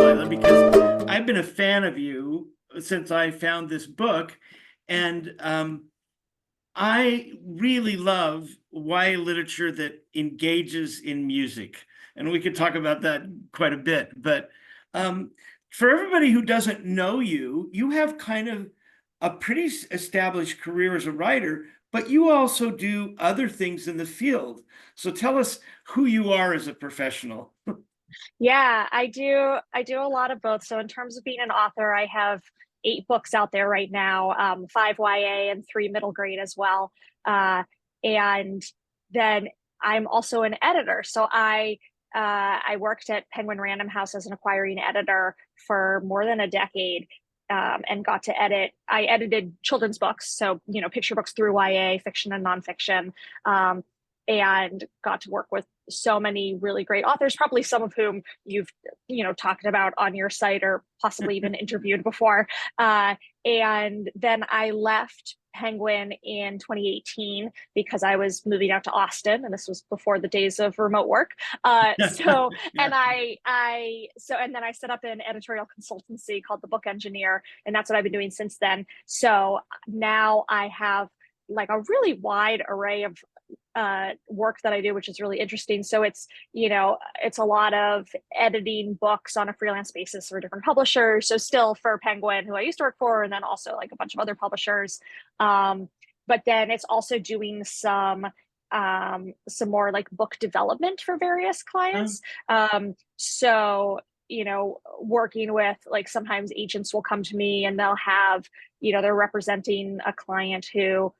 Leila, because I've been a fan of you since I found this book, and I really love YA literature that engages in music, and we could talk about that quite a bit. But um, for everybody who doesn't know you, you have kind of a pretty established career as a writer, but you also do other things in the field. So tell us who you are as a professional. Yeah, I do a lot of both. So in terms of being an author, I have 8 books out there right now, 5 YA and 3 middle grade as well. And then I'm also an editor. So I worked at Penguin Random House as an acquiring editor for more than a decade. And got to edit. I edited children's books, so picture books through YA, fiction and nonfiction, and got to work with so many really great authors, probably some of whom you've talked about on your site or possibly even interviewed before. And then I left Penguin in 2018 because I was moving out to Austin, and this was before the days of remote work. So Yeah. and and then I set up an editorial consultancy called The Book Engineer, and that's what I've been doing since then. So now I have like a really wide array of work that I do, which is really interesting. So it's a lot of editing books on a freelance basis for different publishers. So still for Penguin, who I used to work for, and then also like a bunch of other publishers. But then it's also doing some more like book development for various clients. Working with, like, sometimes agents will come to me and they'll have, they're representing a client who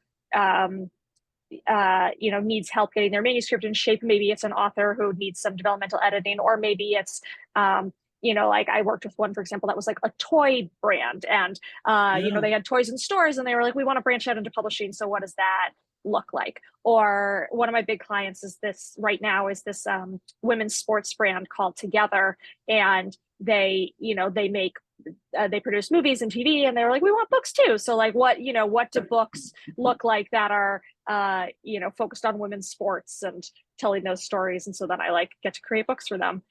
needs help getting their manuscript in shape. Maybe it's an author who needs some developmental editing, or maybe it's, like I worked with one, for example, that was like a toy brand, and Yeah. they had toys in stores, and they were like, we want to branch out into publishing. So what does that look like? Or one of my big clients is this right now is this women's sports brand called Together, and they produce movies and TV, and they were like, we want books too. So like, what do books look like that are focused on women's sports and telling those stories? And so then I like get to create books for them.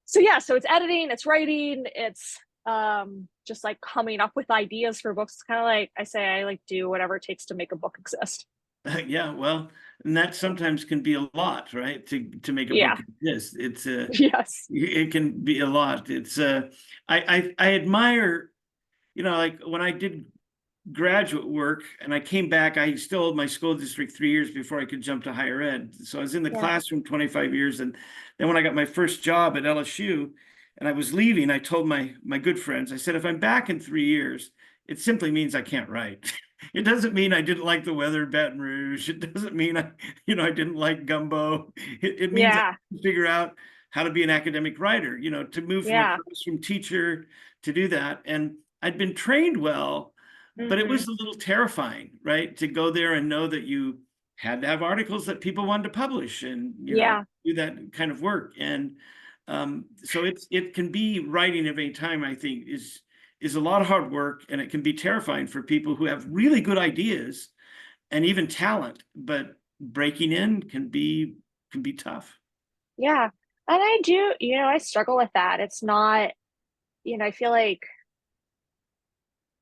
So yeah, so it's editing, it's writing, it's just like coming up with ideas for books. It's kind of like I say, I like do whatever it takes to make a book exist. Yeah, well, and that sometimes can be a lot, right? To make a book Yeah. exist, it's Yes. it can be a lot. It's I admire, like when I did graduate work and I came back, I still owed my school district 3 years before I could jump to higher ed. So I was in the Yeah. classroom 25 years, and then when I got my first job at LSU and I was leaving, I told my good friends, I said, if I'm back in 3 years, it simply means I can't write. It doesn't mean I didn't like the weather in Baton Rouge. It doesn't mean I didn't like gumbo. It means I Yeah. can figure out how to be an academic writer, to move from a Yeah. classroom teacher to do that. And I'd been trained well, but it Hmm. was a little terrifying, right? To go there and know that you had to have articles that people wanted to publish, and Yeah. do that kind of work. And so it can be, writing of any time, I think, is a lot of hard work, and it can be terrifying for people who have really good ideas and even talent, but breaking in can be tough. Yeah. And I do, I struggle with that. It's not, I feel like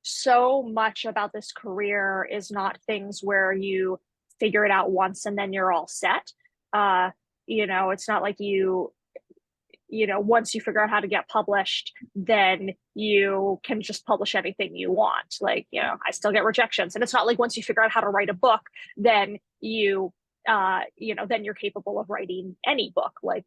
so much about this career is not things where you figure it out once and then you're all set. Uh, it's not like once you figure out how to get published, then you can just publish anything you want. Like, I still get rejections. And it's not like once you figure out how to write a book, then then you're capable of writing any book. Like,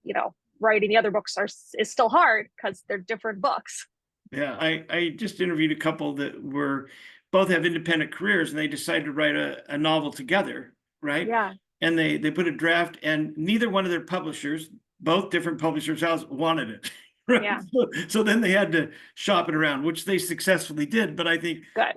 writing the other books is still hard because they're different books. Yeah, I just interviewed a couple that were both have independent careers, and they decided to write a novel together, right? Yeah. And they put a draft, and neither one of their publishers, both different publishers' house, wanted it. Right. Yeah. So then they had to shop it around, which they successfully did. But I think, Good.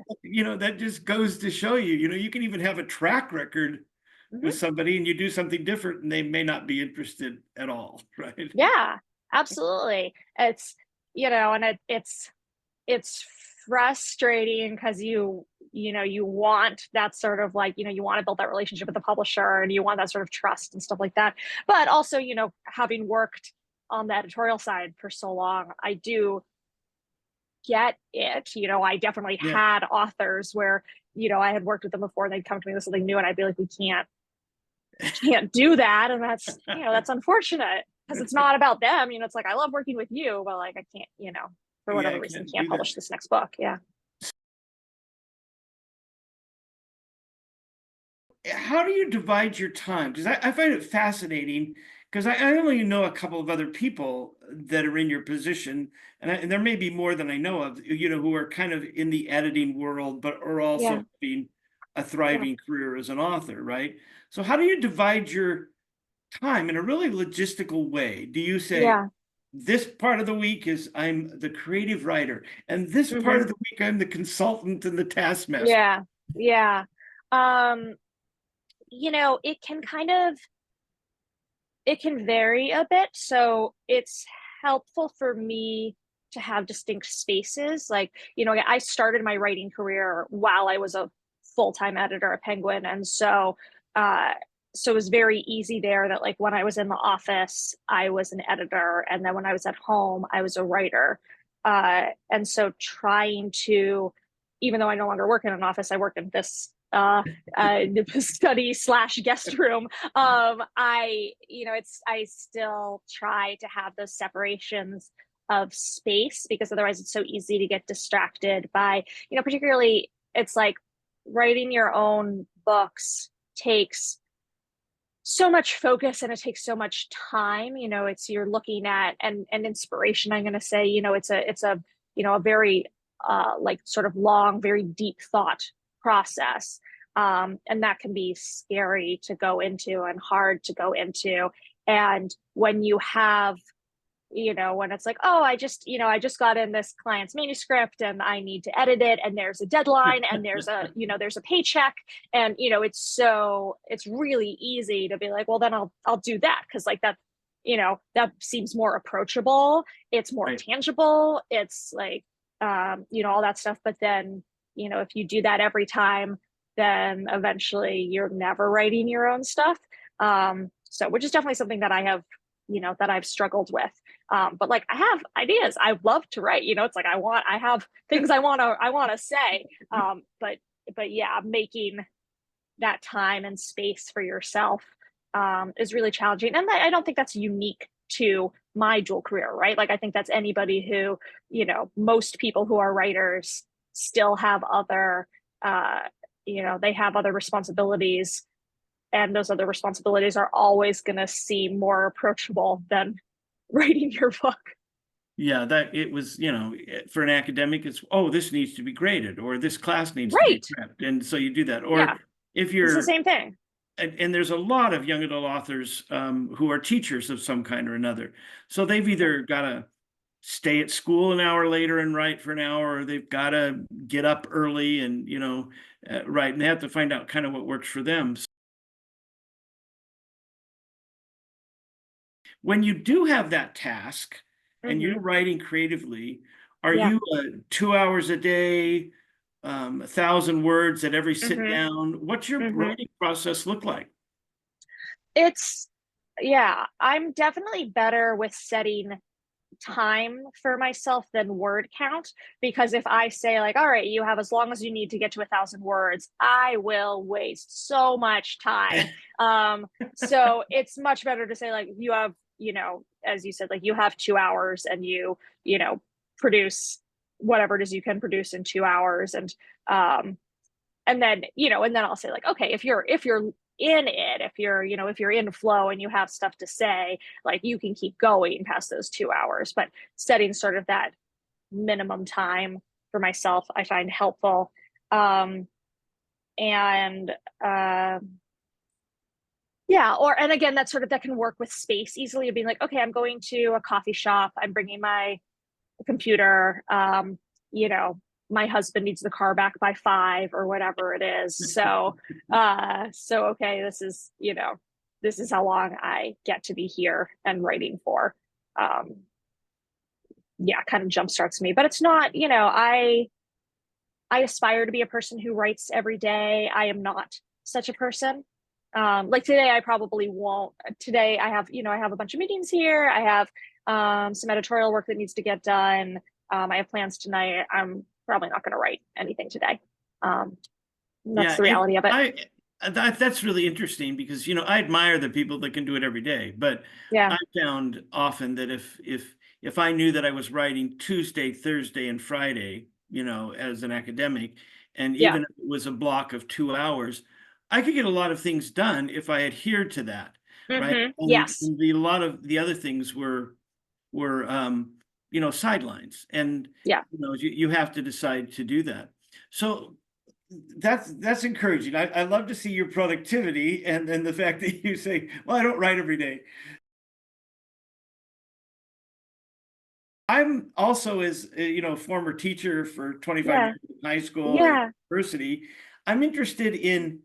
that just goes to show you, you can even have a track record with Hmm. somebody and you do something different and they may not be interested at all, right? Yeah, absolutely. And it's frustrating because you want that sort of like, you want to build that relationship with the publisher, and you want that sort of trust and stuff like that. But also, having worked on the editorial side for so long, I do get it. I definitely Yeah. had authors where, I had worked with them before and they'd come to me with something new and I'd be like, we can't do that. And that's unfortunate because it's not about them. It's like, I love working with you, but like, I can't, for Yeah, whatever I reason, can't can't do that. publish this next book. Yeah. How do you divide your time? Because I find it fascinating because I only know a couple of other people that are in your position, and there may be more than I know of, who are kind of in the editing world, but are Yeah. also being a Yeah. thriving career as an author, right? So how do you divide your time in a really logistical way? Do you say, Yeah. this part of the week is I'm the creative writer, and this part Hmm. of the week I'm the consultant and the taskmaster? Yeah. Yeah. Um, it can it can vary a bit. So it's helpful for me to have distinct spaces. Like, I started my writing career while I was a full-time editor at Penguin. And uh, so it was very easy there that like when I was in the office, I was an editor. And then when I was at home, I was a writer. And so trying to, even though I no longer work in an office, I work in this study slash guest room. I still try to have those separations of space because otherwise it's so easy to get distracted by, particularly it's like writing your own books takes so much focus and it takes so much time. It's you're looking at and inspiration, I'm going to say, it's a a very like sort of long, very deep thought process. And that can be scary to go into and hard to go into. And when you have, when it's like, oh, I just got in this client's manuscript and I need to edit it and there's a deadline and there's a paycheck. And, it's really easy to be like, well, then I'll do that. Cause like that, that seems more approachable. It's more Right. tangible. It's like, all that stuff. But then, if you do that every time, then eventually you're never writing your own stuff. So which is definitely something that I have, that I've struggled with. But like I have ideas. I love to write. It's like I have things I want to say. But yeah, making that time and space for yourself is really challenging. And I don't think that's unique to my dual career, right? Like I think that's anybody who, most people who are writers still have other, uh, they have other responsibilities, and those other responsibilities are always going to seem more approachable than writing your book. Yeah, that it was, for an academic, it's, oh, this needs to be graded, or this class needs to be Right. prepped. And so you do that. Yeah. Or if It's the you're, same thing. and there's a lot of young adult authors who are teachers of some kind or another. So they've Yeah. either got to stay at school an hour later and write for an hour, or they've got to get up early and, write. And they have to find out kind of what works for them. When you do have that task and Hmm. you're writing creatively, are Yeah. you 2 hours a day, 1,000 words at every sit Hmm. down? What's your Hmm. writing process look like? It's, yeah, I'm definitely better with setting time for myself than word count, because if I say like, all right, you have as long as you need to get to 1,000 words, I will waste so much time. So it's much better to say like you have, as you said, like you have 2 hours and produce whatever it is you can produce in 2 hours. Um and then I'll say like, okay, if you're in it, if you're in flow and you have stuff to say, like you can keep going past those 2 hours. But setting sort of that minimum time for myself, I find helpful. Um, and Yeah, and again, that can work with space easily of being like, okay, I'm going to a coffee shop, I'm bringing my computer. You know, my husband needs the car back by 5 or whatever it is. So okay, this is how long I get to be here and writing for. Um, yeah, kind of jumpstarts me. But it's not, I aspire to be a person who writes every day. I am not such a person. Like today, I probably won't. Today, I have a bunch of meetings here. I have some editorial work that needs to get done. I have plans tonight. I'm probably not going to write anything today. That's Yeah, the reality of it. that's really interesting because I admire the people that can do it every day, but Yeah. I found often that if I knew that I was writing Tuesday, Thursday, and Friday, as an academic, and Yeah. even if it was a block of 2 hours, I could get a lot of things done if I adhered to that, right? Yes. And a lot of the other things were sidelines, and Yeah. you have to decide to do that. So that's encouraging. I love to see your productivity and the fact that you say, well, I don't write every day. I'm also, as former teacher for 25 Yeah. years in high school and Yeah. university, I'm interested in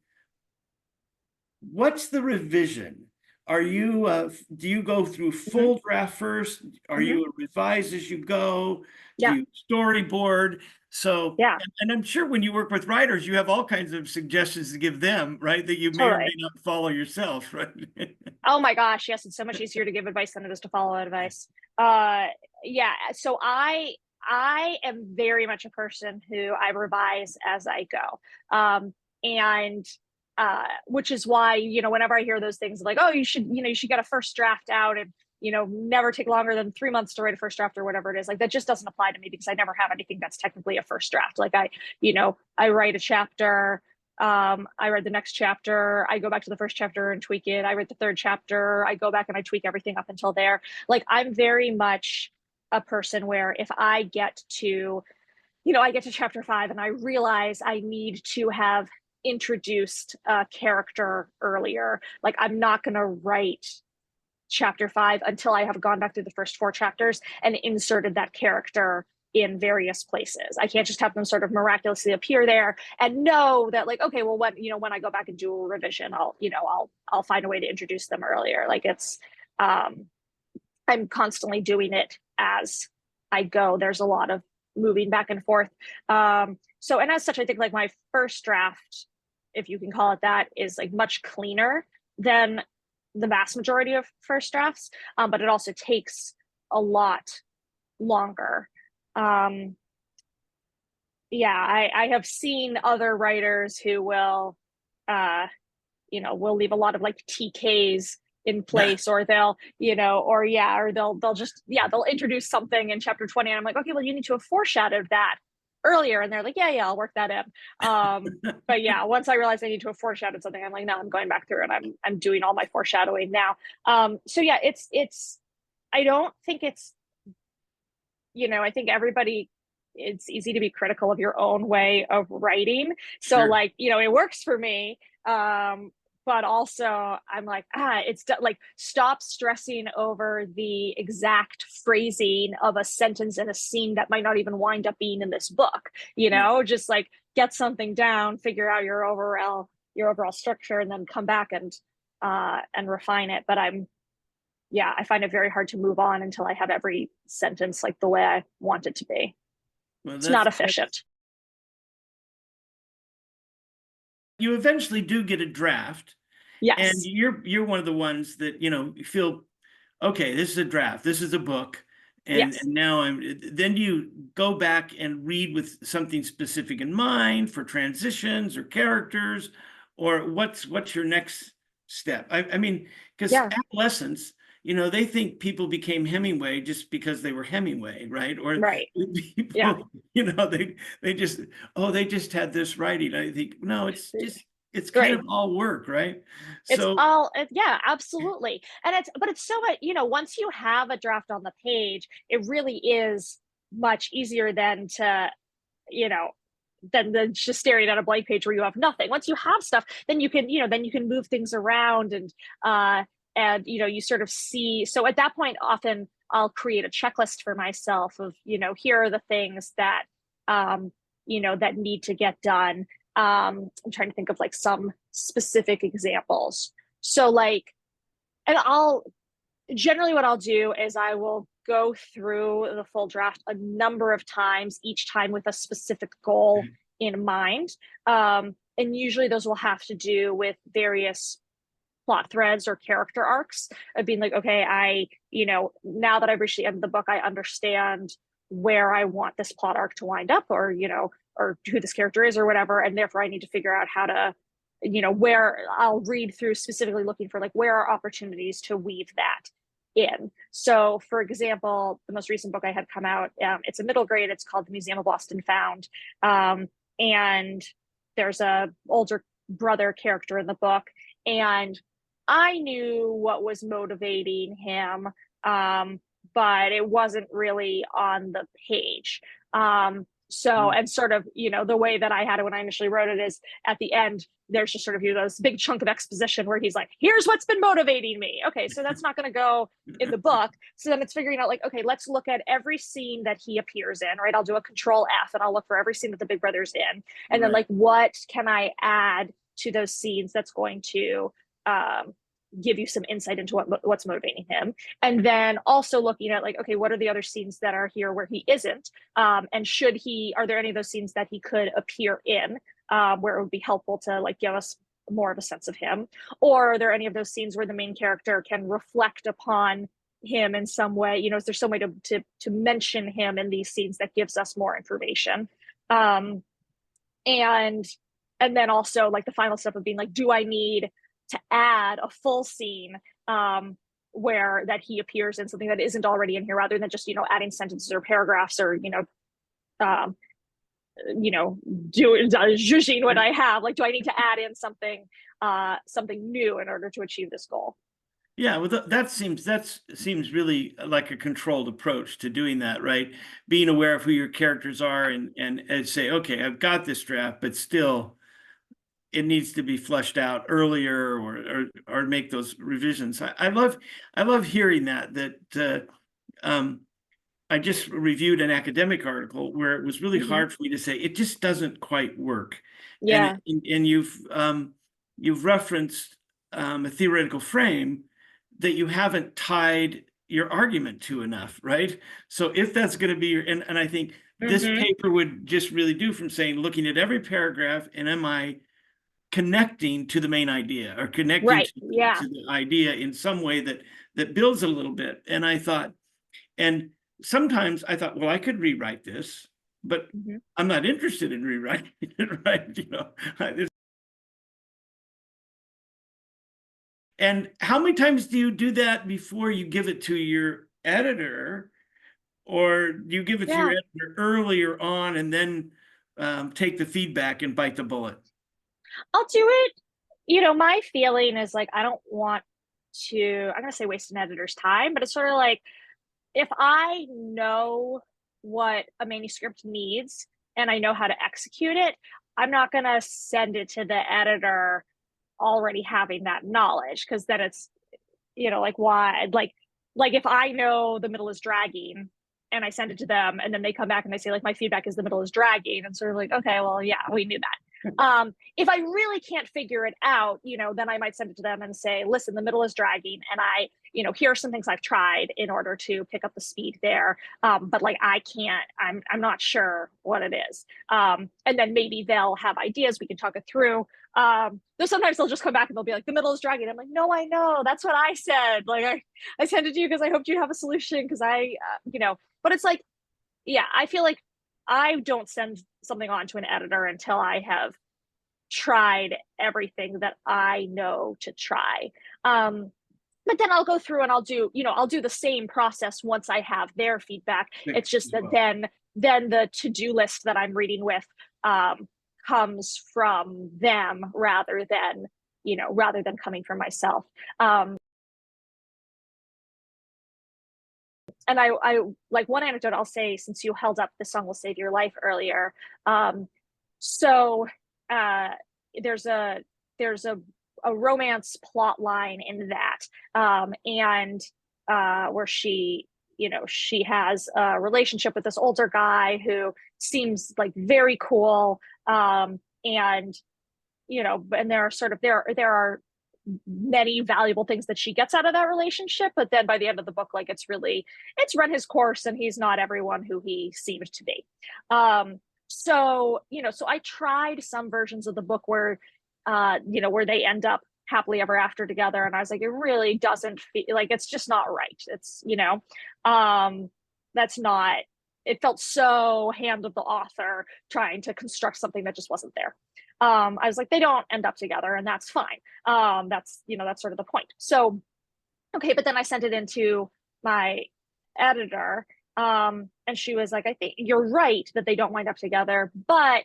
what's the revision. Do you go through hmm full draft first? Are hmm you revise as you go? Do Yeah. you storyboard? So, Yeah. and I'm sure when you work with writers, you have all kinds of suggestions to give them, right? That you may or may Totally. not follow yourself, right? Oh my gosh, yes, it's so much easier to give advice than it is to follow advice. Uh yeah, so I am very much a person who I revise as I go. And which is why, whenever I hear those things like, oh, you should get a first draft out and never take longer than 3 months to write a first draft or whatever it is, like that just doesn't apply to me because I never have anything that's technically a first draft. Like I write a chapter, I read the next chapter, I go back to the first chapter and tweak it. I read the third chapter, I go back and I tweak everything up until there. Like I'm very much a person where if I get to, I get to chapter 5 and I realize I need to have introduced a character earlier, like I'm not going to write chapter 5 until I have gone back through the first 4 chapters and inserted that character in various places. I can't just have them sort of miraculously appear there and know that like, okay, well, when I go back and do a revision, I'll find a way to introduce them earlier. Like um I'm constantly doing it as I go. There's a lot of moving back and forth. So and as such, I think like my first draft, if you can call it that, is like much cleaner than the vast majority of first drafts. But it also takes a lot longer. Um, yeah, I have seen other writers who uh, will leave a lot of like TKs in place, or they'll just, they'll introduce something in chapter 20. And I'm like, okay, well, you need to have foreshadowed that earlier. And they're like, yeah, I'll work that in. But yeah, once I realized I need to have foreshadowed something, I'm like, no, I'm going back through and I'm doing all my foreshadowing now. So yeah, it's, I don't think it's, I think everybody, it's easy to be critical of your own way of writing. So Sure. like, it works for me. But also I'm like, it's like, stop stressing over the exact phrasing of a sentence in a scene that might not even wind up being in this book, Yeah. just like get something down, figure out your overall structure, and then come back and refine it. But I find it very hard to move on until I have every sentence like the way I want it to be. Well, It's not efficient. you eventually do get a draft, and Yes. you're one of the ones that feel, okay, this is a draft, this is a book, and Yes. now then you go back and read with something specific in mind for transitions or characters, or what's your next step? I mean, because Yeah. adolescents, they think people became Hemingway just because they were Hemingway, right? Or Right. Yeah. people, they just, oh, they just had this writing. I think, no, it's kind of Right. all work, right? It's So all, yeah, absolutely. And but it's so much, once you have a draft on the page, it really is much easier than to, you know, than just staring at a blank page where you have nothing. Once you have stuff, then you can move things around and you sort of see. So at that point, often I'll create a checklist for myself of, here are the things that that need to get done. I'm trying to think of like some specific examples. So like, and I'll generally what I'll do is I will go through the full draft a number of times, each time with a specific goal in mind. And usually those will have to do with various plot threads or character arcs of being like, okay, now that I've reached the end of the book, I understand where I want this plot arc to wind up, or, or who this character is or whatever. And therefore I need to figure out how to, where I'll read through specifically looking for like, where are opportunities to weave that in. So for example, the most recent book I had come out, it's a middle grade, it's called The Museum of Lost and Found. And there's a older brother character in the book, and I knew what was motivating him, but it wasn't really on the page. And sort of, the way that I had it when I initially wrote it is at the end, there's just sort of this big chunk of exposition where he's like, here's what's been motivating me. Okay, so that's not going to go in the book. So then it's figuring out like, okay, let's look at every scene that he appears in, right? I'll do a control F and I'll look for every scene that the big brother's in. And then like, what can I add to those scenes that's going to give you some insight into what's motivating him. And then also looking at like, okay, what are the other scenes that are here where he isn't? And are there any of those scenes that he could appear in where it would be helpful to like give us more of a sense of him? Or are there any of those scenes where the main character can reflect upon him in some way? Is there some way to mention him in these scenes that gives us more information? And then also like the final step of being like, do I need to add a full scene where that he appears in something that isn't already in here, rather than just adding sentences or paragraphs or zhuzhing what I have? Like, do I need to add in something new in order to achieve this goal? Yeah, well, that seems really like a controlled approach to doing that, right? Being aware of who your characters are and say, okay, I've got this draft, but still it needs to be fleshed out earlier, or make those revisions. I love hearing that. I just reviewed an academic article where it was really hard for me to say it just doesn't quite work. Yeah. And you've referenced a theoretical frame that you haven't tied your argument to enough, right? So if that's going to be and I think this paper would just really do from saying, looking at every paragraph, and am I connecting to the main idea, or connecting to the idea in some way that builds a little bit. And I thought, and sometimes I thought, well, I could rewrite this, but I'm not interested in rewriting it, right? And how many times do you do that before you give it to your editor, or do you give it to your editor earlier on and then take the feedback and bite the bullet? I'll do it. My feeling is like, I don't want to, I'm going to say waste an editor's time, but it's sort of like, if I know what a manuscript needs and I know how to execute it, I'm not going to send it to the editor already having that knowledge, because then it's, like, why? Like if I know the middle is dragging and I send it to them and then they come back and they say like, my feedback is the middle is dragging, and sort of like, okay, well, yeah, we knew that. If I really can't figure it out, then I might send it to them and say, listen, the middle is dragging, and here are some things I've tried in order to pick up the speed there. But like, I can't, I'm not sure what it is. And then maybe they'll have ideas, we can talk it through. Though sometimes they'll just come back and they'll be like, the middle is dragging. I'm like, no, I know, that's what I said. Like, I sent it to you because I hoped you'd have a solution, because but it's like, yeah, I feel like I don't send something on to an editor until I have tried everything that I know to try. But then I'll go through and I'll do the same process once I have their feedback. It's just that then the to-do list that I'm reading with comes from them rather than coming from myself. And I like, one anecdote I'll say, since you held up "The Song Will Save Your Life" earlier. So there's a romance plot line in that, and where she has a relationship with this older guy who seems like very cool, and and there are many valuable things that she gets out of that relationship, but then by the end of the book, like, it's run his course and he's not everyone who he seemed to be. So I tried some versions of the book where where they end up happily ever after together. And I was like, it really doesn't feel like, it's just not right. It's, um, that's not, it felt so hand of the author trying to construct something that just wasn't there. I was like, they don't end up together, and that's fine. That's sort of the point. So, okay, but then I sent it into my editor, and she was like, I think you're right that they don't wind up together, but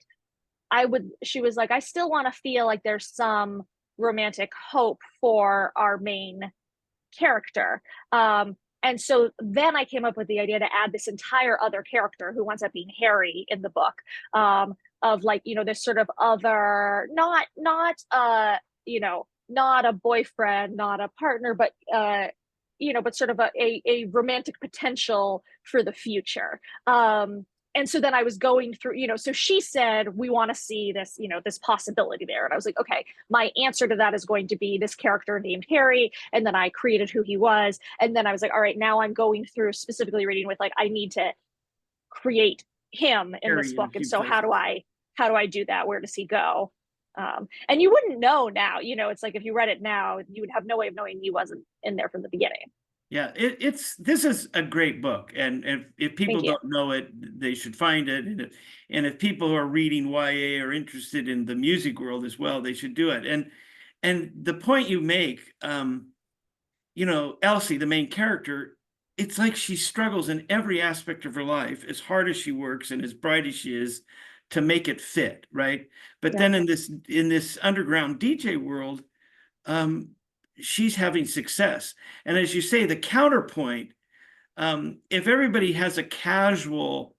she was like, I still want to feel like there's some romantic hope for our main character. And so then I came up with the idea to add this entire other character who winds up being Harry in the book, of like, this sort of other, not a boyfriend, not a partner, but sort of a romantic potential for the future. And so then I was going through, so she said, we want to see this, this possibility there. And I was like, okay, my answer to that is going to be this character named Harry. And then I created who he was. And then I was like, all right, now I'm going through specifically reading with like, I need to create him in this Harry in a book. And few so places. how do I do that? Where does he go? And you wouldn't know now, it's like, if you read it now, you would have no way of knowing he wasn't in there from the beginning. Yeah, this is a great book, and if people Thank you. don't know it, they should find it. And if people who are reading YA are interested in the music world as well, they should do it. And the point you make, Elsie, the main character, it's like she struggles in every aspect of her life, as hard as she works and as bright as she is, to make it fit, right? But Yeah. then in this underground DJ world, um, she's having success. And as you say, the counterpoint, if everybody has a casual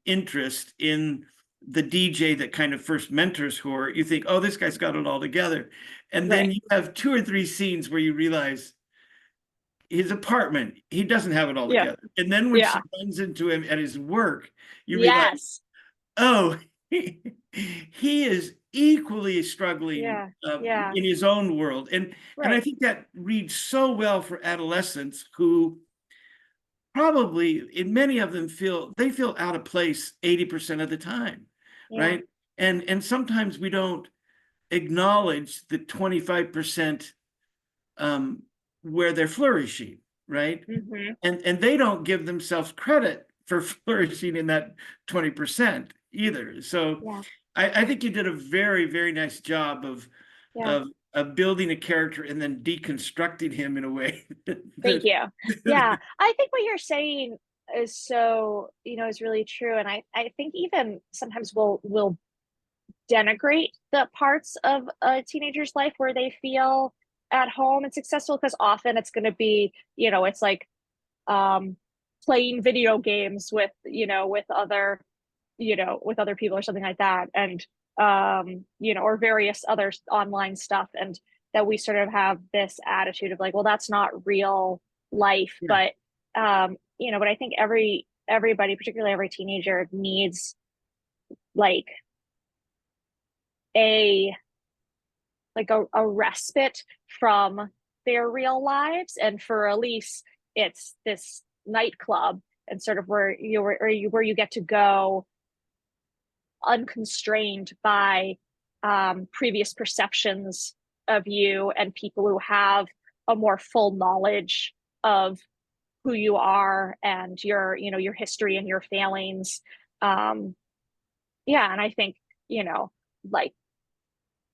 interest in the DJ that kind of first mentors her, you think, oh, this guy's got it all together. And then Right. you have 2 or 3 scenes where you realize his apartment, he doesn't have it all Yeah. together. And then when Yeah. she runs into him at his work, you realize, Yes. oh, he is equally struggling Yeah. Yeah. in his own world. And I Right. think that reads so well for adolescents who probably, in many of them, feel out of place 80% of the time, Yeah. right? And sometimes we don't acknowledge the 25% where they're flourishing, right? Hmm. And they don't give themselves credit for flourishing in that 20% either. So Yeah. I think you did a very, very nice job Yeah. of of building a character and then deconstructing him in a way Thank that, you. Yeah. I think what you're saying is so, is really true. And I think even sometimes we'll denigrate the parts of a teenager's life where they feel at home and successful, because often it's going to be, it's like, um, playing video games with, with other people or something like that. And, or various other online stuff. And that we sort of have this attitude of like, well, that's not real life. yeah, But I think everybody, particularly every teenager, needs like a a respite from their real lives. And for Elise, it's this nightclub, and sort of where you get to go unconstrained by previous perceptions of you, and people who have a more full knowledge of who you are and your history and your failings. um yeah, and I think, like,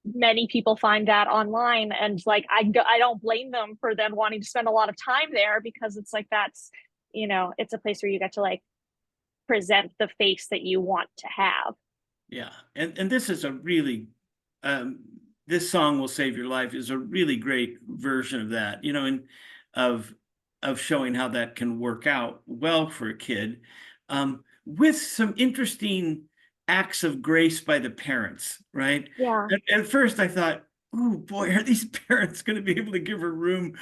many people find that online, and like, I don't blame them for then wanting to spend a lot of time there, because it's like, it's a place where you get to like present the face that you want to have. yeah. And this is a really um, this song will save your life is a really great version of that, and of showing how that can work out well for a kid, with some interesting acts of grace by the parents, right? Yeah. At first, I thought, oh boy, are these parents going to be able to give her room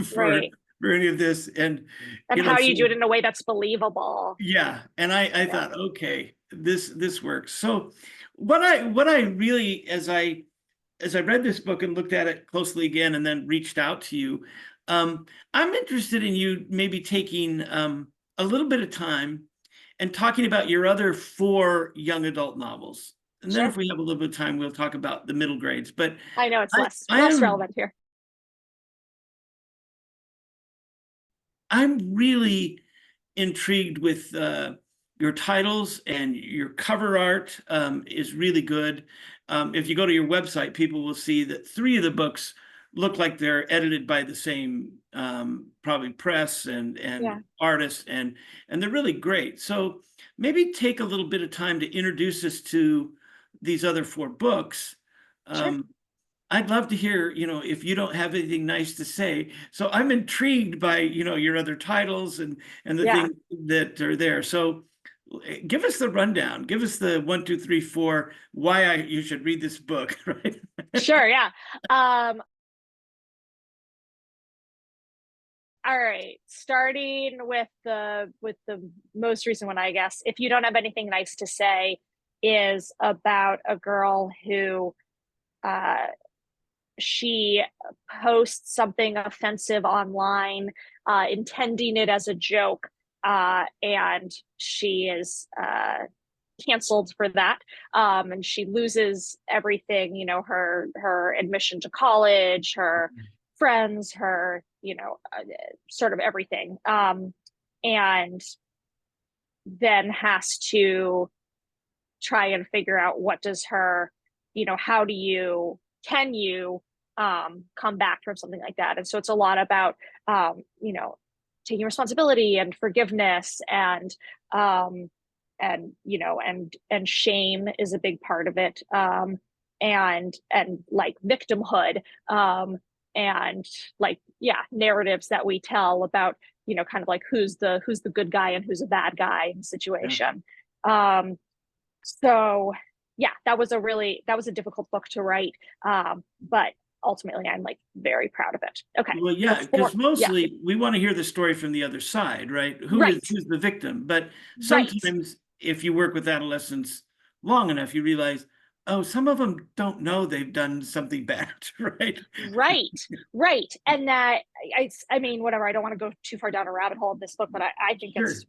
for Right. for any of this? And And how do you so do it in a way that's believable? yeah, and I Yeah. thought, okay, this works. So what I really, as I read this book and looked at it closely again and then reached out to you, I'm interested in you maybe taking a little bit of time and talking about your other 4 young adult novels. and then Sure. if we have a little bit of time, we'll talk about the middle grades. But I know it's I, less I less am relevant here. I'm really intrigued with your titles, and your cover art is really good. If you go to your website, people will see that 3 of the books look like they're edited by the same probably press and Yeah, artist, and they're really great. So maybe take a little bit of time to introduce us to these other 4 books. sure. Um, I'd love to hear, if you don't have anything nice to say. So I'm intrigued by, your other titles and the Yeah, things that are there. So give us the rundown. Give us the 1, 2, 3, 4, why you should read this book, right? sure. Yeah. Um, all right. Starting with the most recent one, I guess. If you don't have anything nice to say, is about a girl who uh she posts something offensive online, intending it as a joke, and she is canceled for that, and she loses everything. Her admission to college, her friends, her sort of everything, and then has to try and figure out what does her, how do you, can you come back from something like that. And so it's a lot about taking responsibility and forgiveness, um and shame is a big part of it, and like victimhood, and like, yeah, narratives that we tell about, kind of like who's the good guy and who's a bad guy in the Yeah. situation. So yeah, that was a difficult book to write. But ultimately I'm like very proud of it. Okay. Well, The yeah, four, because yeah, mostly we want to hear the story from the other side, right? right, Who's the victim? But right, sometimes if you work with adolescents long enough, you realize, oh, some of them don't know they've done something bad, right? right, right. And that I mean, whatever, I don't want to go too far down a rabbit hole of this book, but I think Sure. it's,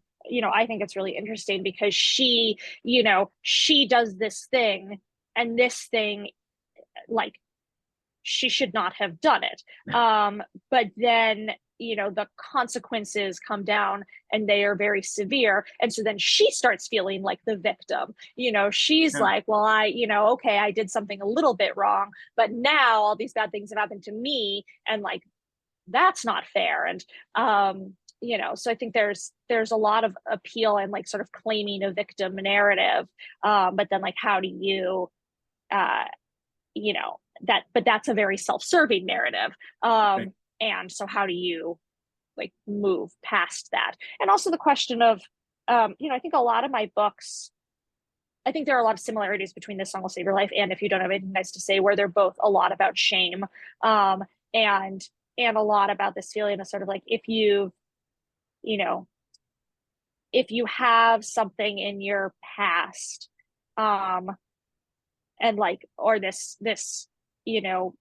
I think it's really interesting because she does this thing, and this thing, like, she should not have done it. But then, the consequences come down and they are very severe. And so then she starts feeling like the victim. She's Yeah. like, well, okay, I did something a little bit wrong, but now all these bad things have happened to me. And like, that's not fair. And, so I think there's a lot of appeal and like sort of claiming a victim narrative. But then like, how do you, uh, but that's a very self-serving narrative, Right. and so how do you like move past that? And also the question of, I think a lot of my books, I think there are a lot of similarities between This Song Will Save Your Life and If You Don't Have Anything Nice to Say, where they're both a lot about shame, and a lot about this feeling of sort of like, you know if you have something in your past, um and like, or this you know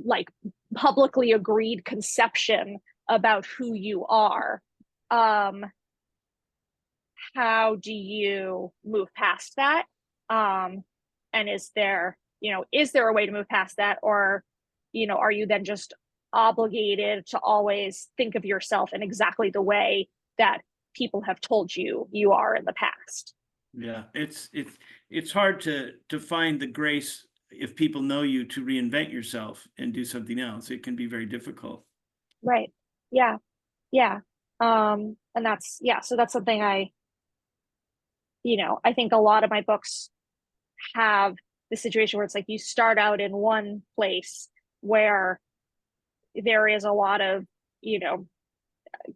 like publicly agreed conception about who you are, um how do you move past that, and is there a way to move past that, or are you then just obligated to always think of yourself in exactly the way that people have told you you are in the past? Yeah, it's hard to find the grace if people know you to reinvent yourself and do something else. It can be very difficult. Right. Yeah. Yeah. And that's, yeah, so that's something I think a lot of my books have the situation where it's like you start out in one place where there is a lot of, you know,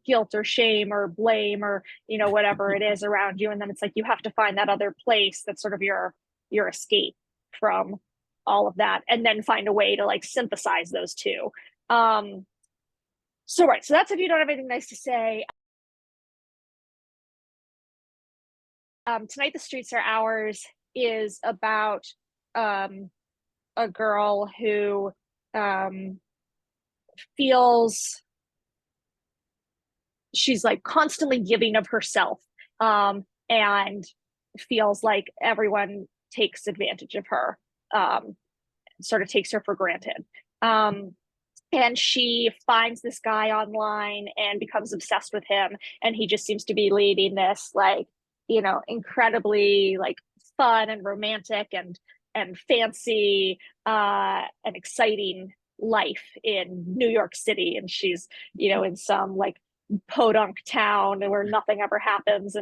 guilt or shame or blame or, whatever it is around you. And then it's like you have to find that other place that's sort of your escape from all of that, and then find a way to like synthesize those two. So right. So that's If You Don't Have Anything Nice to Say. Tonight the Streets Are Ours is about a girl who um, feels she's like constantly giving of herself, and feels like everyone takes advantage of her, sort of takes her for granted. Um, and she finds this guy online and becomes obsessed with him, and he just seems to be leading this like, incredibly like fun and romantic and fancy and exciting life in New York City, and she's in some like podunk town where nothing ever happens.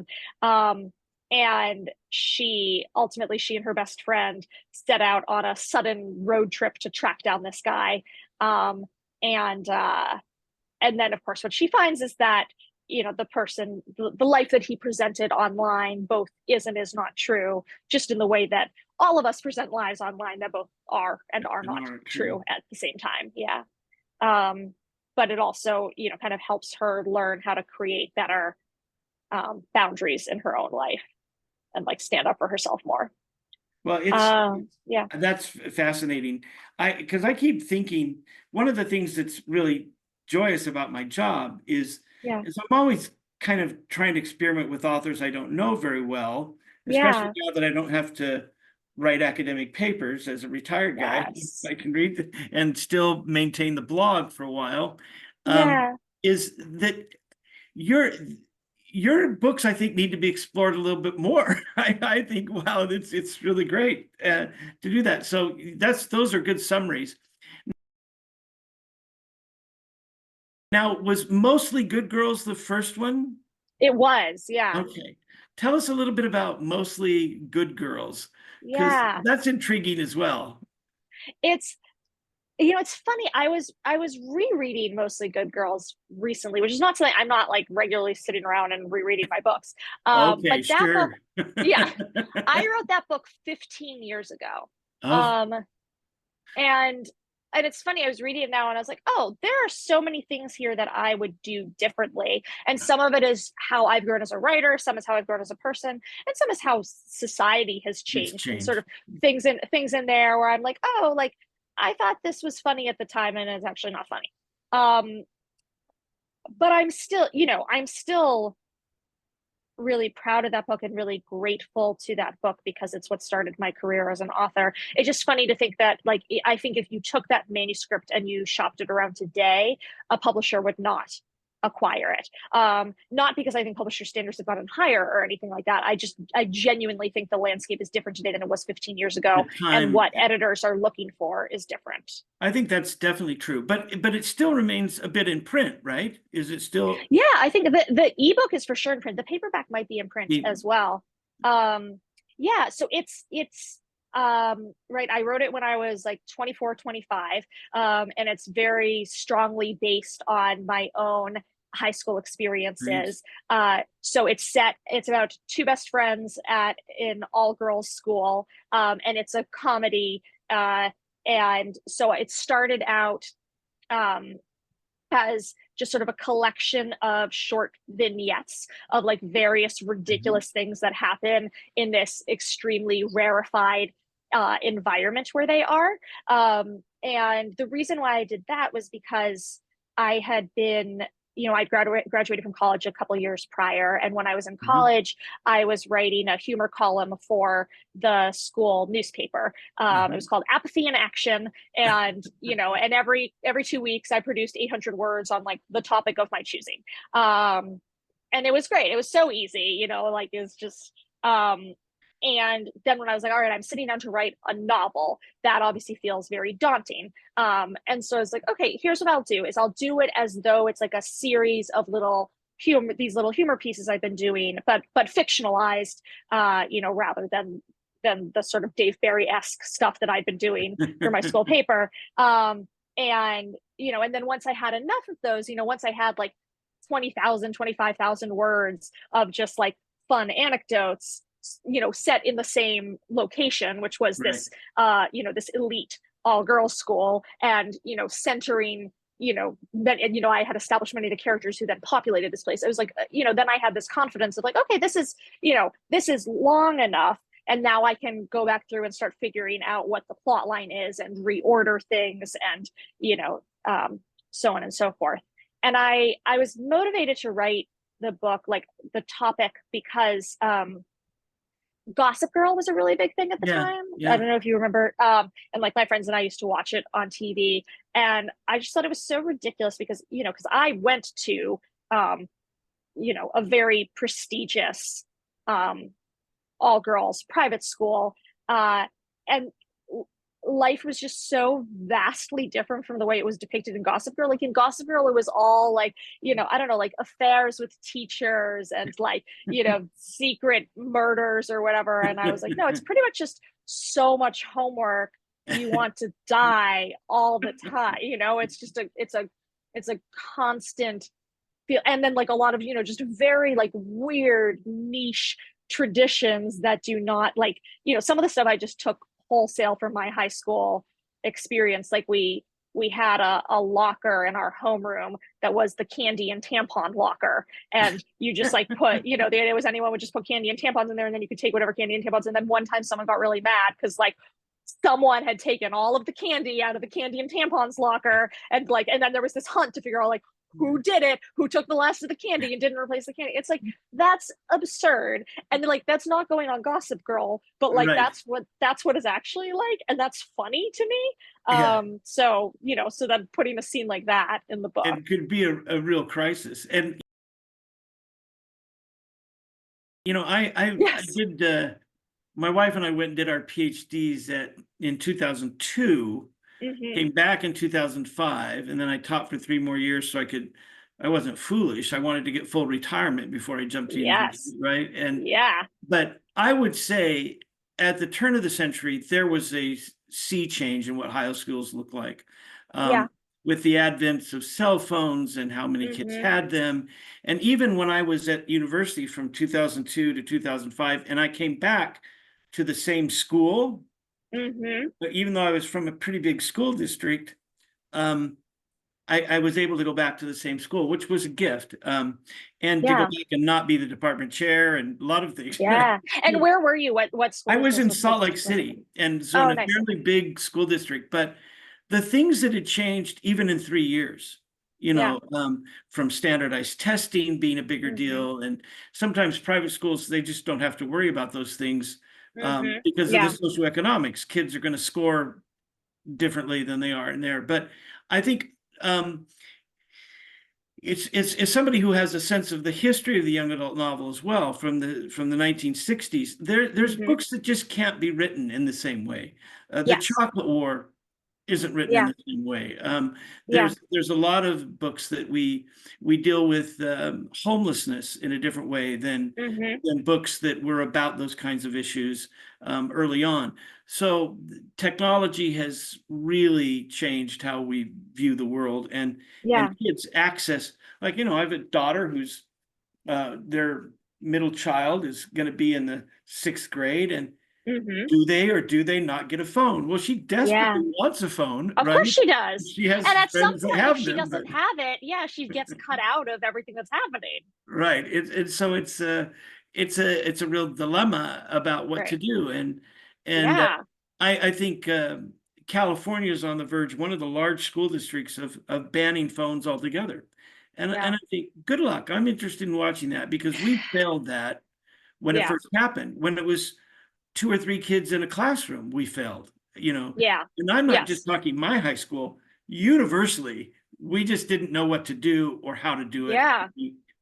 And she and her best friend set out on a sudden road trip to track down this guy. And and then of course what she finds is that the life that he presented online both is and is not true, just in the way that all of us present lives online that both are and are not true at the same time. Yeah. But it also kind of helps her learn how to create better boundaries in her own life and like stand up for herself more. Well, Yeah. that's fascinating. Because I keep thinking one of the things that's really joyous about my job is Yeah. I'm always kind of trying to experiment with authors I don't know very well, especially Yeah. now that I don't have to write academic papers as a retired guy. Yes. I can read and still maintain the blog for a while. Yeah. Is that your books, I think, need to be explored a little bit more. I think, wow, it's really great to do that. So those are good summaries. Now, was Mostly Good Girls the first one? It was. Yeah. Okay. Tell us a little bit about Mostly Good Girls, because Yeah. that's intriguing as well. It's it's funny. I was rereading Mostly Good Girls recently, which is not something I'm not like regularly sitting around and rereading my books. But Okay, that book, sure. yeah, I wrote that book 15 years ago. Oh, Um, and and it's funny, I was reading it now and I was like, oh, there are so many things here that I would do differently. And some of it is how I've grown as a writer, some is how I've grown as a person, and some is how society has it's changed, and sort changed. of things in there where I'm like, oh, like I thought this was funny at the time and it's actually not funny. Um, but I'm still really proud of that book and really grateful to that book because it's what started my career as an author. It's just funny to think that, like, I think if you took that manuscript and you shopped it around today, a publisher would not acquire it. Not because I think publisher standards have gotten higher or anything like that. I genuinely think the landscape is different today than it was 15 years The ago, and time, what editors are looking for is different. I think that's definitely true, but it still remains a bit in print, right? Is it still Yeah, I think the ebook is for sure in print. The paperback might be in print the as well. Yeah, so it's right. I wrote it when I was like 24, 25. And it's very strongly based on my own high school right? experiences. So it's about two best friends at an all girls school, and it's a comedy. And so it started out um as just sort of a collection of short vignettes of like various Mhm. ridiculous things that happen in this extremely rarefied environment where they are. And the reason why I did that was because I had been, I graduated from college a couple years prior. And when I was in Mhm. college, I was writing a humor column for the school newspaper. It was Mhm. called Apathy in Action. And, and every 2 weeks I produced 800 words on like the topic of my choosing. Um, and it was great. It was so easy, like it's just, and then when I was like, all right, I'm sitting down to write a novel, that obviously feels very daunting. And so I was like, okay, here's what I'll do is I'll do it as though it's like a series of these little humor pieces I've been doing, but fictionalized, rather than the sort of Dave Barry-esque stuff that I've been doing for my school paper. And then once I had enough of those, once I had like 20,000, 25,000 words of just like fun anecdotes, set in the same location, which was Right. this elite all girls school, and centering, I had established many of the characters who then populated this place. It was like, then I had this confidence of like, okay, this is long enough, and now I can go back through and start figuring out what the plot line is and reorder things, and so on and so forth. And I was motivated to write the book, like the topic, because Gossip Girl was a really big thing at the Yeah, time. I yeah. don't know if you remember. And like my friends and I used to watch it on TV, and I just thought it was so ridiculous because because I went to um, a very prestigious um all girls private school, and life was just so vastly different from the way it was depicted in Gossip Girl. Like in Gossip Girl, it was all like, I don't know, like affairs with teachers and like, secret murders or whatever. And I was like, no, it's pretty much just so much homework. You want to die all the time. It's just it's a constant feel. And then like a lot of, just very like weird niche traditions that do not like, some of the stuff I just took wholesale from my high school experience. Like we had a locker in our homeroom that was the candy and tampon locker, and you just like put, the idea was anyone would just put candy and tampons in there, and then you could take whatever candy and tampons. And then one time someone got really mad because like someone had taken all of the candy out of the candy and tampons locker, and then there was this hunt to figure out like who did it, who took the last of the candy and didn't replace the candy. It's like that's absurd. And like that's not going on Gossip Girl, but like Right. that's what is actually like, and that's funny to me. Yeah. So then putting a scene like that in the book. It could be a real crisis. And I Yes. did my wife and I went and did our PhDs in 2002, Mm-hmm. came back in 2005, and then I taught for 3 more years so I wasn't foolish. I wanted to get full retirement before I jumped to Yes. university, right? Yeah. But I would say at the turn of the century, there was a sea change in what high schools look like. Yeah. Um, with the advent of cell phones and how many kids Mm-hmm. had them. And even when I was at university from 2002 to 2005, and I came back to the same school, Mm-hmm. but even though I was from a pretty big school district, um, I was able to go back to the same school, which was a gift. And to go Yeah. back and not be the department chair and a lot of things. Yeah. And where were you? What school I was district in was Salt Lake this? City, and so in Oh, a nice. fairly Okay. big school district, but the things that had changed even in 3 years, Yeah. from standardized testing being a bigger Mm-hmm. deal, and sometimes private schools, they just don't have to worry about those things Mm-hmm. because of the Yeah. socioeconomics. Kids are going to score differently than they are in there. But I think it's somebody who has a sense of the history of the young adult novel as well from the 1960s. There's Mm-hmm. books that just can't be written in the same way. The Yes. Chocolate War isn't written in Yeah. the same way. Yeah. There's a lot of books that we deal with homelessness in a different way Mm-hmm. than books that were about those kinds of issues early on. So technology has really changed how we view the world, Yeah. and kids access. Like, I have a daughter who's their middle child is going to be in the 6th grade, and Mm-hmm. do they or do they not get a phone? Well, she Yeah. desperately wants a phone, Of right? course she does. She has And at some friends that point, if have she them, but doesn't have it, yeah, she gets cut out of everything that's happening. right. So it's a real dilemma about what to Right. do, and Yeah. I think California is on the verge, one of the large school districts of banning phones altogether, and Yeah. I think good luck. I'm interested in watching that because we failed that when it Yeah. first happened. When it was two or three kids in a classroom, we failed. Yeah. And I'm not just Yes. talking my high school, universally, we just didn't know what to do or how to do it. Yeah.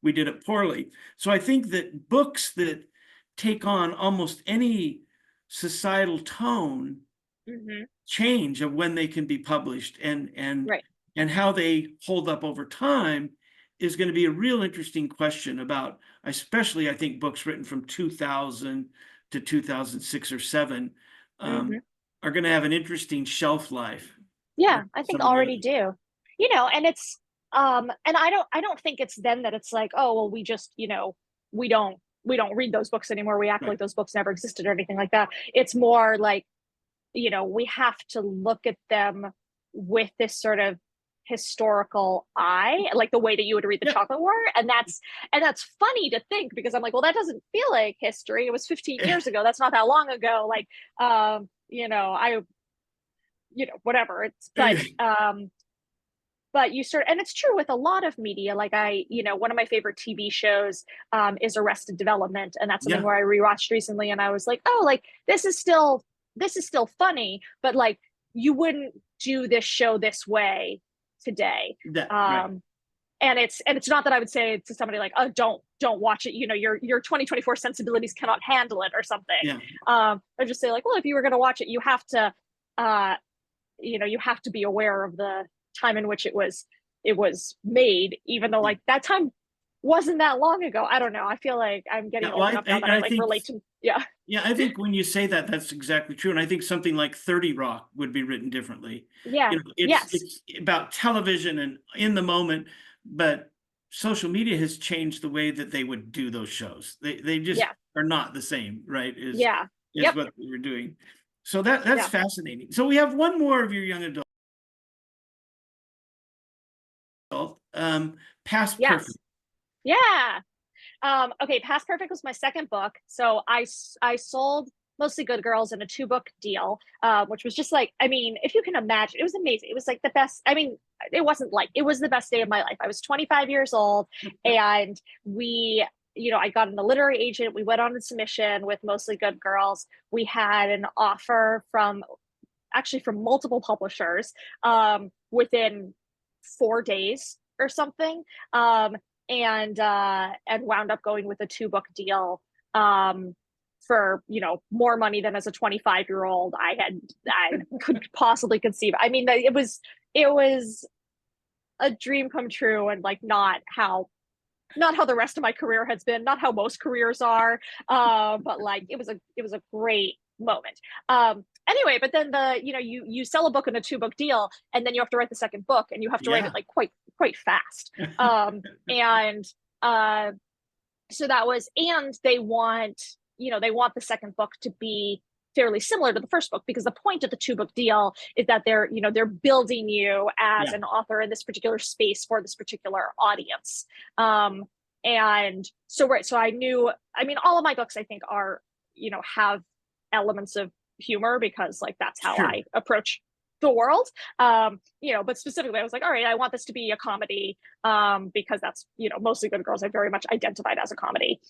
We did it poorly. So I think that books that take on almost any societal tone Mm-hmm. change of when they can be published, Right. and how they hold up over time is going to be a real interesting question about, especially I think books written from 2000 to 2006 or 7 Mm-hmm. um, are going to have an interesting shelf life Yeah, versus I think some of the already others. do. And it's and I don't think it's then that it's like, oh well, we just, we don't read those books anymore. We act Right. like those books never existed or anything like that. It's more like, we have to look at them with this sort of historical eye, like the way that you would read the Yeah. Chocolate War. And that's funny to think because I'm like, well, that doesn't feel like history. It was 15 years ago. That's not that long ago. Like, I whatever. But but you sort of, and it's true with a lot of media. Like one of my favorite TV shows is Arrested Development, and that's something Yeah, where I rewatched recently, and I was like, oh, like this is still funny, but like you wouldn't do this show this way today. that right. Um, and it's not that I would say to somebody like, oh, don't watch it. Your 2024 sensibilities cannot handle it or something. Yeah. I just say like, well, if you were going to watch it, uh, you have to be aware of the time in which it was made, even though Yeah. like that time wasn't that long ago. I don't know. I feel like I'm getting Yeah. Well, old enough now that I I like think, relate to. Yeah. yeah, I think when you say that, that's exactly true. And I think something like 30 Rock would be written differently. Yeah. Yes. It's about television and in the moment, but social media has changed the way that they would do those shows. They just Yeah. are not the same, right? Yeah. Is Yep. what they were doing. So that's Yeah. fascinating. So we have one more of your young adult, Past Yes. Perfect. Yeah. Okay, Past Perfect was my second book. So I sold Mostly Good Girls in a two-book deal, which was just like, I mean, if you can imagine, it was amazing. It was like the best. I mean, it was the best day of my life. I was 25 years old, and I got in a literary agent. We went on a submission with Mostly Good Girls. We had an offer from multiple publishers within 4 days or something. And wound up going with a two-book deal for more money than as a 25-year-old I could possibly conceive. I mean, it was a dream come true, and like not how the rest of my career has been, not how most careers are, but like it was a great moment. Anyway, but then you sell a book in a two-book deal, and then you have to write the second book, and you have to write it Yeah. like quite fast. And so that was, and they want the second book to be fairly similar to the first book, because the point of the two-book deal is that they're building you as Yeah. an author in this particular space for this particular audience. And so right, so I knew, I mean, all of my books I think are, have elements of humor, because like that's how Sure. I approach the world. But specifically I was like, all right, I want this to be a comedy, because that's, Mostly Good Girls I very much identified as a comedy.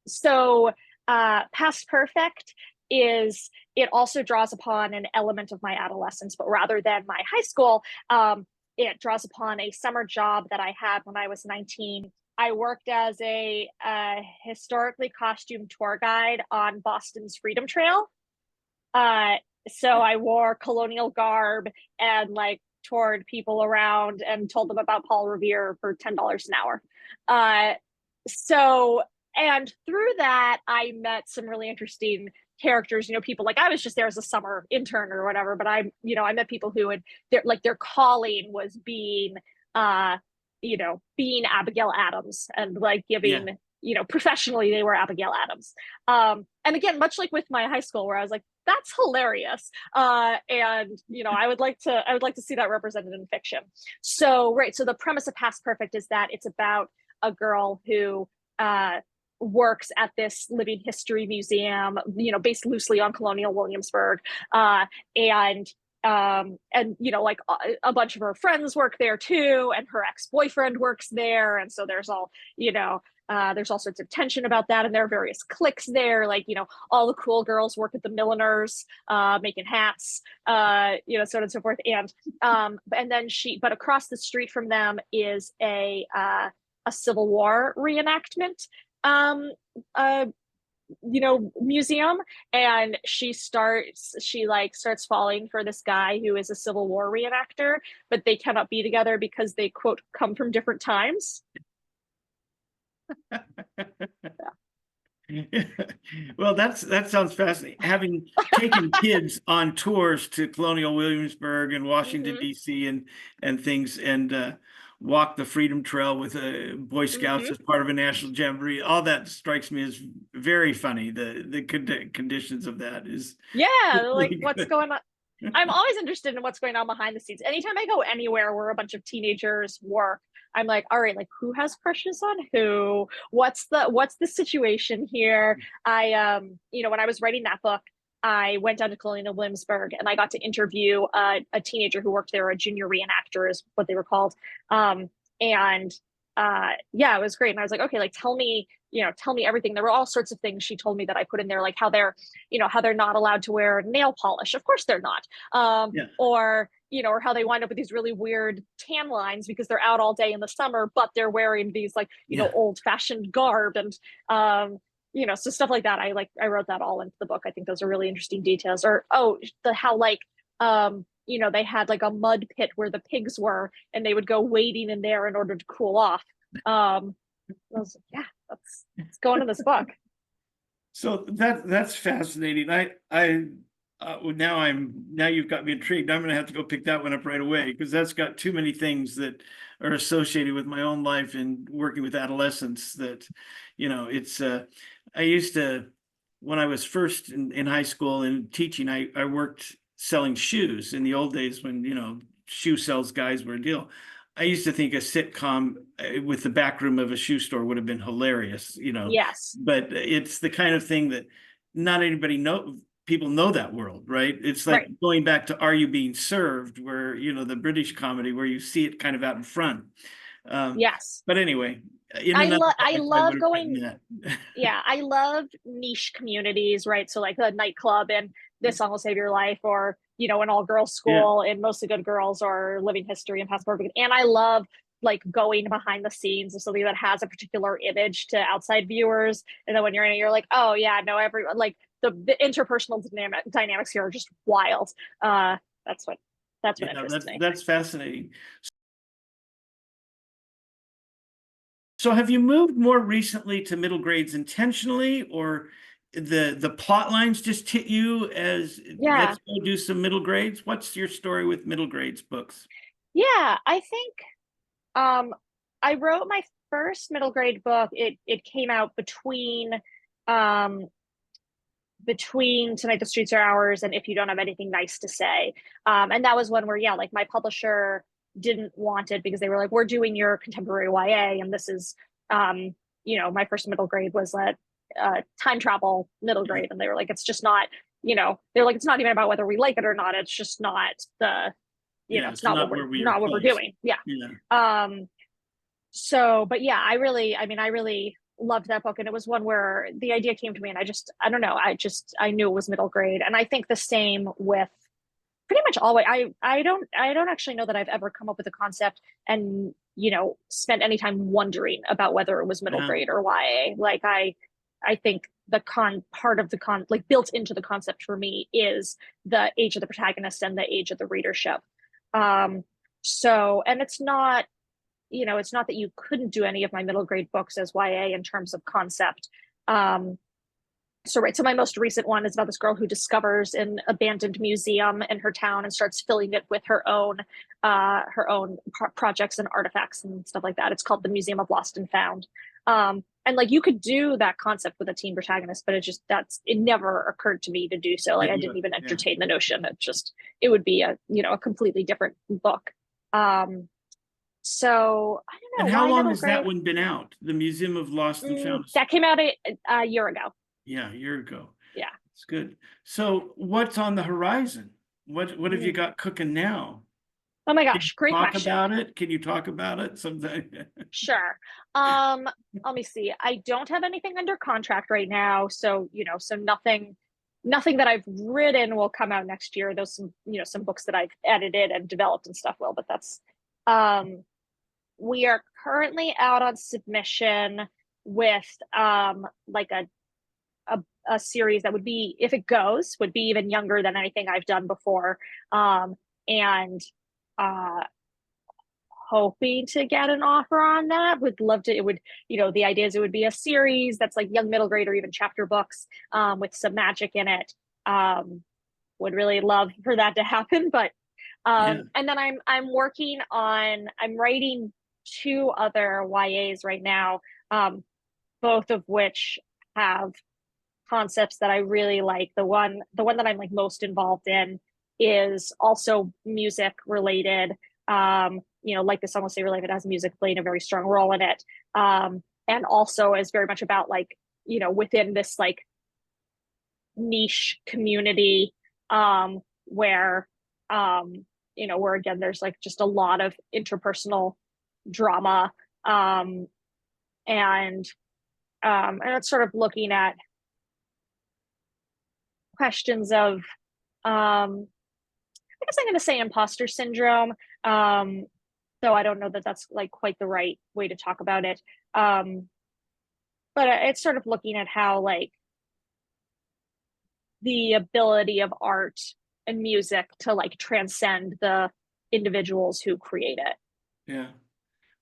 So Past Perfect it also draws upon an element of my adolescence, but rather than my high school, it draws upon a summer job that I had when I was 19. I worked as a historically costumed tour guide on Boston's Freedom Trail. Uh, so I wore colonial garb and like toured people around and told them about Paul Revere for $10 an hour. Uh, so and through that, I met some really interesting characters. People like, I was just there as a summer intern or whatever, but I met people who had their calling was uh, being Abigail Adams, and like Yeah. giving, professionally they were Abigail Adams. And again, much like with my high school, where I was like, that's hilarious. And I would like to see that represented in fiction. So right, so the premise of Past Perfect is that it's about a girl who works at this living history museum, based loosely on colonial Williamsburg, and like a bunch of her friends work there too, and her ex-boyfriend works there, and so there's all sorts of tension about that, and there are various cliques there. Like, all the cool girls work at the milliners, making hats, so on and so forth. And then but across the street from them is a Civil War reenactment um, uh, museum, and she starts falling for this guy who is a Civil War reenactor, but they cannot be together because they quote come from different times. Well, that sounds fascinating. Having taken kids on tours to Colonial Williamsburg and Washington Mm-hmm. D.C. and things, and walked the Freedom Trail with Boy Scouts Mm-hmm. as part of a national jamboree, all that strikes me as very funny. The conditions of that is Yeah, like really what's good. going on. I'm always interested in what's going on behind the scenes. Anytime I go anywhere where a bunch of teenagers work, I'm like, all right, like who has crushes on who? What's the situation here? When I was writing that book, I went down to Colonial Williamsburg and I got to interview a teenager who worked there, a junior reenactor is what they were called. And yeah, it was great. And I was like, okay, like tell me everything. There were all sorts of things she told me that I put in there, like how they're, how they're not allowed to wear nail polish. Of course they're not. Yeah. Or, or how they wind up with these really weird tan lines because they're out all day in the summer, but they're wearing these like, Yeah. old fashioned garb. And, so stuff like that. I wrote that all into the book. I think those are really interesting details. Or, how like, they had like a mud pit where the pigs were and they would go wading in there in order to cool off. I was like, yeah, that's going in this book. So that's fascinating. Now you've got me intrigued. I'm going to have to go pick that one up right away because that's got too many things that are associated with my own life and working with adolescents that, it's, I used to, when I was first in high school and teaching, I worked selling shoes in the old days when, shoe sales guys were a deal. I used to think a sitcom with the back room of a shoe store would have been hilarious, Yes. but it's the kind of thing that not anybody people know that world, right? It's like Right. going back to Are You Being Served, where, the British comedy where you see it kind of out in front. Yes. But anyway, in another I life, I would love have written going. that. Yeah, I love niche communities, right? So like the nightclub and This Song Will Save Your Life, or an all girls Yeah. school and Mostly Good Girls, or Living History and Passport. And I love like going behind the scenes of something that has a particular image to outside viewers, and then when you're in it, you're like, oh yeah, no, everyone like the interpersonal dynamics here are just wild. That's what Yeah, interests me. that's fascinating. So have you moved more recently to middle grades intentionally, or the plot lines just hit you as Yeah, let's go do some middle grades? What's your story with middle grades books? yeah. I think um, I wrote my first middle grade book. It came out um, between Tonight the Streets Are Ours and If You Don't Have Anything Nice to Say. And that was one where, yeah, like my publisher didn't want it because they were like, we're doing your contemporary YA. And this is, my first middle grade was a time travel middle Yeah, grade. And they were like, it's just not, they're like, it's not even about whether we like it or not. It's just not yeah, it's it's not not where we are not what we're placed. doing. Yeah. Yeah, Um, so, but yeah, I really loved that book. And it was one where the idea came to me and I don't know, I knew it was middle grade. And I think the same with pretty much always, I don't actually know that I've ever come up with a concept and, spent any time wondering about whether it was middle yeah, grade or YA. Like I think the part of the like built into the concept for me is the age of the protagonist and the age of the readership. Um, and it's not that you couldn't do any of my middle grade books as YA in terms of concept. Um, so my most recent one is about this girl who discovers an abandoned museum in her town and starts filling it with her own projects and artifacts and stuff like that. It's called the Museum of Lost and Found. And like you could do that concept with a teen protagonist, but it never occurred to me to do so. Like I didn't even yeah. entertain the notion. It would be a completely different book. So I don't And know how why long middle has that grade. one been out? The Museum of Lost and Found. That came out a year ago. Yeah, a year ago. Yeah. It's good. So what's on the horizon? What have you Mm. got cooking now? Oh my Can you gosh, great talk question. about it? Can you talk about it sometime? Sure. Let me see. I don't have anything under contract right now, so so nothing that I've written will come out next year. Those some books that I've edited and developed and stuff will, but that's um we are currently out on submission with like a series that would be, if it goes, would be even younger than anything I've done before. And uh hoping to get an offer on that. Would love to. It would, the idea is it would be a series that's like young middle grade or even chapter books with some magic in it. Would really love for that to happen. But Yeah, and then I'm writing two other YAs right now, both of which have concepts that I really like. The one that I'm like most involved in is also music related. Like the Song Will Save Your Life, it has music playing a very strong role in it. And also is very much about like, within this like niche community, where, where again, there's like just a lot of interpersonal drama. And it's sort of looking at questions of, I guess I'm going to say imposter syndrome. Though I don't know that that's like quite the right way to talk about it. But it's sort of looking at how like the ability of art and music to like transcend the individuals who create it. Yeah.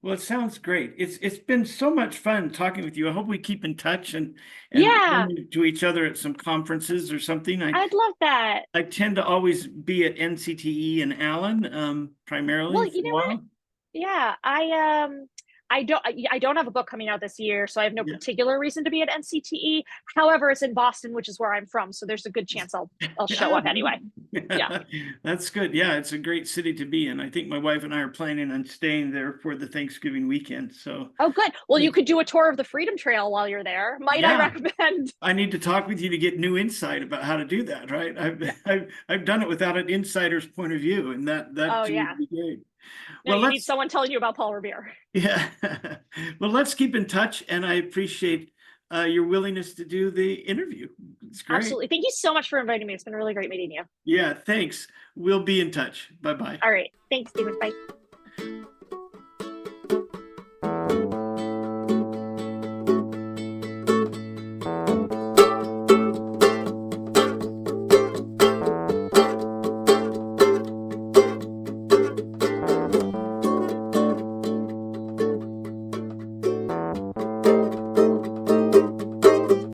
Well, it sounds great. It's been so much fun talking with you. I hope we keep in touch and Yeah, run into each other at some conferences or something. I'd love that. I tend to always be at NCTE in Allen, Well, primarily for you a know what? while. Yeah, I don't have a book coming out this year, so I have no Yeah. particular reason to be at NCTE. However, it's in Boston, which is where I'm from, so there's a good chance I'll show up anyway. Yeah. That's good. Yeah, it's a great city to be in. I think my wife and I are planning on staying there for the Thanksgiving weekend. So, Oh, good. Well, you could do a tour of the Freedom Trail while you're there. Might I yeah, recommend? I need to talk with you to get new insight about how to do that, right? Yeah. I've done it without an insider's point of view, and that Oh, too yeah. would be great. No, Well, you need let's someone telling you about Paul Revere. yeah. Well, let's keep in touch, and I appreciate your willingness to do the interview. It's great. Absolutely. Thank you so much for inviting me. It's been really great meeting you. Yeah, thanks. We'll be in touch. Bye-bye. All right. Thanks, Stephen. Bye.